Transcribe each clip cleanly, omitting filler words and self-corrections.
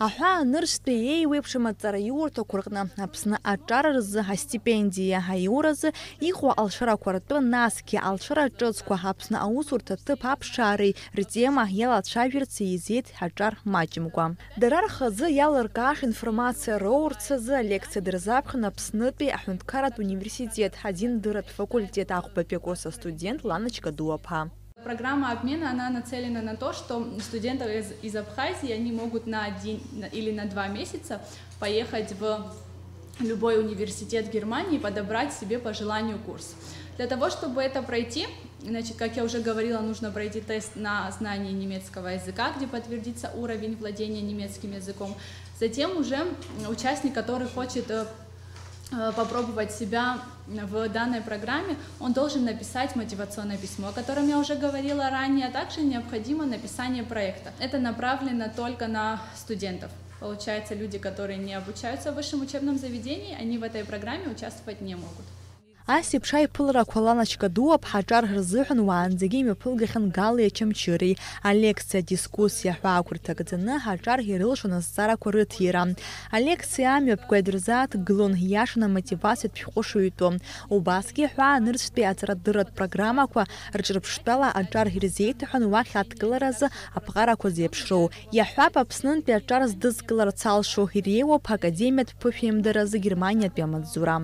Аҳәаа нырцәтәи еиуеиԥшым аҵара иурҭақәа рҟны Аԥсны аҿар рзы астипендиа аиуразы иҟоу алшарақәа ртәы, насгьы алшара ҿыцқәа Аԥсны аусурҭа ҭыԥ аԥшаареи ртема иалацәажәарц еизеит аҿар маҷымкәа. Дара рхазы иалыркааша информациа роурц азы алекциа дырзаԥхьон Аԥснытәи аҳәынҭқарратә университет адиндырратә факультет ахәбатәи акурс астудент Ланочка Дуаԥа. Программа обмена, она нацелена на то, что студенты из Абхазии, они могут на 1 или на 2 месяца поехать в любой университет Германии и подобрать себе по желанию курс. Для того, чтобы это пройти, значит, как я уже говорила, нужно пройти тест на знание немецкого языка, где подтвердится уровень владения немецким языком. Затем уже участник, который хочет попробовать себя в данной программе, он должен написать мотивационное письмо, о котором я уже говорила ранее, а также необходимо написание проекта. Это направлено только на студентов. Получается, люди, которые не обучаются в высшем учебном заведении, они в этой программе участвовать не могут. Асиԥша иԥылрақәа Ланочка Дуаԥҳа аҿар рзыҳәан уаанӡагьы имҩаԥылгахьан Галиа Чамчыреи. Алекциа, дискуссиа ҳәаақәа рҭакӡаны аҿар ирылшон азҵаарақәа рыҭира. Алекциа амҩаԥга ирзааҭгылон иашаны амотивациатә шәҟәы шыҩтәу. Убасгьы ҳәаа нырцәтәи аҵарадырратә программақәа рҿырԥштәала аҿар ирзеиҭаҳәан уахь аҭгыларазы аԥҟарақәа зеиԥшроу. Иаҳҳәап, Аԥснынтәи аҿар здызкыларц алшо иреиуоуп академиатә ԥышәеимдаразы Германиатәи амаҵзура.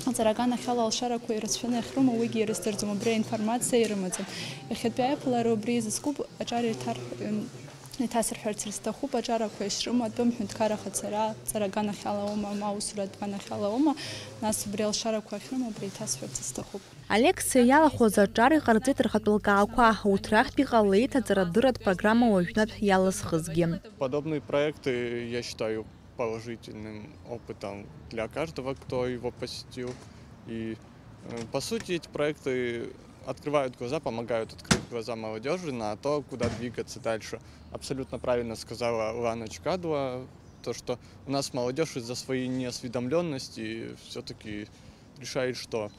Аҵараганахьала алшарақәа ирацәаны иахьрымоу уигьы ирыздырӡом, убри аинформациа ирымаӡам. Иахьатәи аиԥылара убри изызкуп аҿар иҭасырҳәарц рысҭахуп аҿарақәа ишрымоу атәым ҳәынҭқарра хацара аҵараганахьала аума, ма аусуратәганахьала аума, нас убри алшарақәа ахьрымоу убри иҭасҳәарц исҭахуп. Алекциа иалахәыз аҿар иҟарҵеит рхатә лкаақәа, урҭ рахьтә иҟалеит аҵарадырратә программа уажәнатә иалазхызгьы. Подобные проекты, я считаю, положительным опытом для каждого, кто его посетил. И, по сути, эти проекты открывают глаза, помогают открыть глаза молодежи на то, куда двигаться дальше. Абсолютно правильно сказала Ланочка Дуа, то, что у нас молодежь из-за своей неосведомленности все-таки решает, что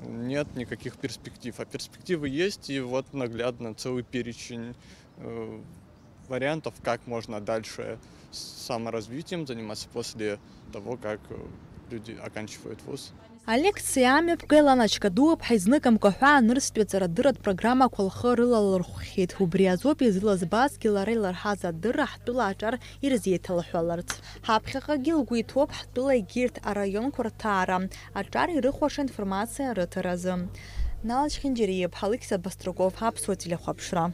нет никаких перспектив. А перспективы есть, и вот наглядно целый перечень вариантов, как можно дальше саморазвитием заниматься после того, как люди оканчивают вуз. Алекциа амҩаԥга Ланочка Дуаԥҳа изныкымкәа ҳәаа нырцәтәи аҵарадырратә программақәа лхы рылалырхәхьеит. Убри азоуп излазбазгьы лара илырҳаз адырра ҳтәыла аҿар ирзеиҭалҳәаларц. Ҳаԥхьаҟагьы лгәы иҭоуп ҳтәыла егьырҭ араионқәа рҭаара, аҿар ирыхәаша информациа рыҭаразы. Налач Хинџьериев, Алексей Баструков, Аԥсуа телехәаԥшра.